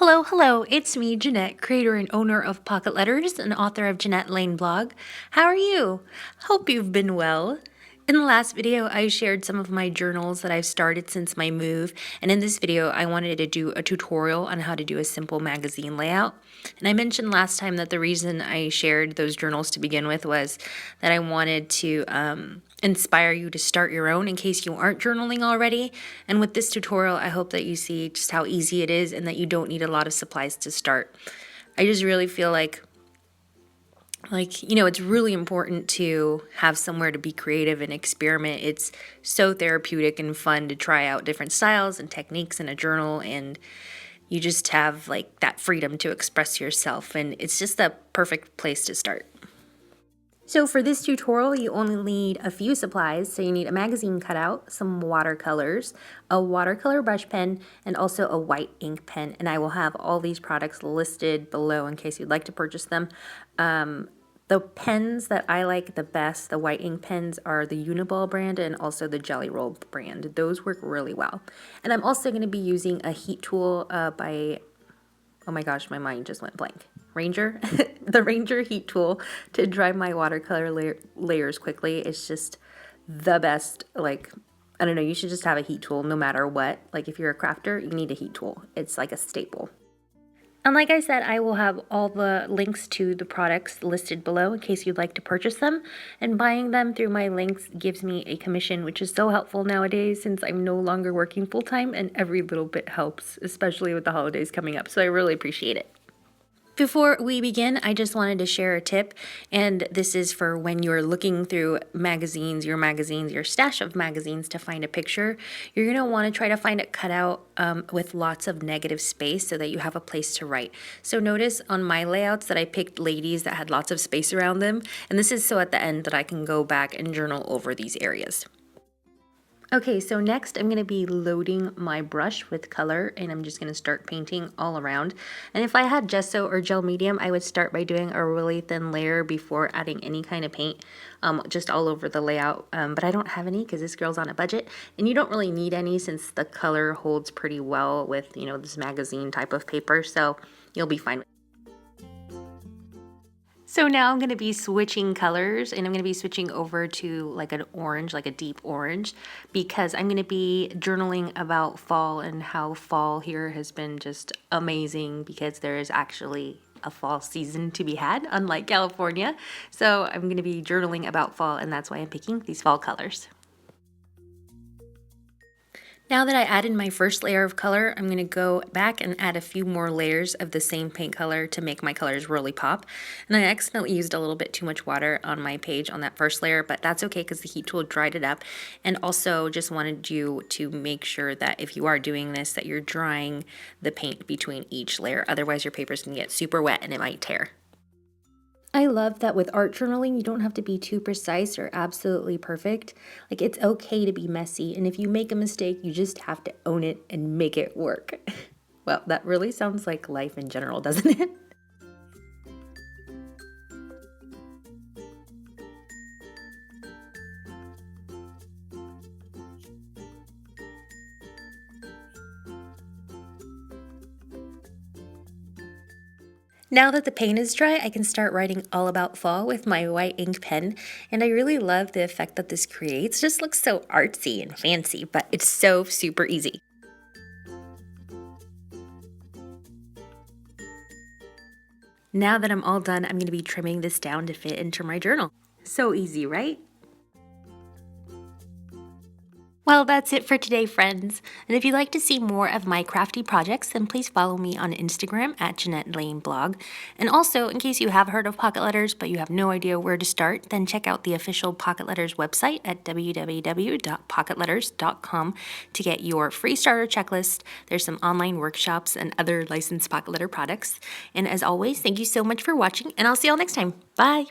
Hello, it's me, Janette, creator and owner of Pocket Letters and author of Janette Lane blog. How are you? Hope you've been well. In the last video, I shared some of my journals that I've started since my move, and in this video, I wanted to do a tutorial on how to do a simple magazine layout. And I mentioned last time that the reason I shared those journals to begin with was that I wanted to inspire you to start your own in case you aren't journaling already. And with this tutorial, I hope that you see just how easy it is and that you don't need a lot of supplies to start. I just really feel like it's really important to have somewhere to be creative and experiment. It's so therapeutic and fun to try out different styles and techniques in a journal, and you just have like that freedom to express yourself, and it's just the perfect place to start. So for this tutorial, you only need a few supplies. So you need a magazine cutout, some watercolors, a watercolor brush pen, and also a white ink pen. And I will have all these products listed below in case you'd like to purchase them. The pens that I like the best, the white ink pens, are the Uniball brand and also the Jelly Roll brand. Those work really well. And I'm also going to be using a heat tool by, oh my gosh, my mind just went blank. Ranger, the Ranger heat tool to dry my watercolor layers quickly. It's just the best. Like, I don't know, you should just have a heat tool no matter what. Like, if you're a crafter, you need a heat tool. It's like a staple. And like I said, I will have all the links to the products listed below in case you'd like to purchase them. And buying them through my links gives me a commission, which is so helpful nowadays since I'm no longer working full-time, and every little bit helps, especially with the holidays coming up. So I really appreciate it. Before we begin, I just wanted to share a tip, and this is for when you're looking through magazines, your stash of magazines to find a picture. You're going to want to try to find it cut out with lots of negative space so that you have a place to write. So notice on my layouts that I picked ladies that had lots of space around them, and this is so at the end that I can go back and journal over these areas. Okay, so next I'm going to be loading my brush with color, and I'm just going to start painting all around. And if I had gesso or gel medium, I would start by doing a really thin layer before adding any kind of paint, just all over the layout. But I don't have any because this girl's on a budget, and you don't really need any since the color holds pretty well with, this magazine type of paper, so you'll be fine with it. So now I'm going to be switching colors, and I'm going to be switching over to like an orange, like a deep orange, because I'm going to be journaling about fall and how fall here has been just amazing because there is actually a fall season to be had, unlike California. So I'm going to be journaling about fall, and that's why I'm picking these fall colors. Now that I added my first layer of color, I'm going to go back and add a few more layers of the same paint color to make my colors really pop. And I accidentally used a little bit too much water on my page on that first layer, but that's okay because the heat tool dried it up. And also just wanted you to make sure that if you are doing this, that you're drying the paint between each layer. Otherwise your paper's going to get super wet and it might tear. I love that with art journaling, you don't have to be too precise or absolutely perfect. Like, it's okay to be messy, and if you make a mistake, you just have to own it and make it work. Well, that really sounds like life in general, doesn't it? Now that the paint is dry, I can start writing all about fall with my white ink pen, and I really love the effect that this creates. It just looks so artsy and fancy, but it's so super easy. Now that I'm all done, I'm going to be trimming this down to fit into my journal. So easy, right? Well, that's it for today, friends. And if you'd like to see more of my crafty projects, then please follow me on Instagram at Janette Lane blog. And also, in case you have heard of Pocket Letters but you have no idea where to start, then check out the official Pocket Letters website at www.pocketletters.com to get your free starter checklist. There's some online workshops and other licensed Pocket Letter products. And as always, thank you so much for watching, and I'll see y'all next time. Bye!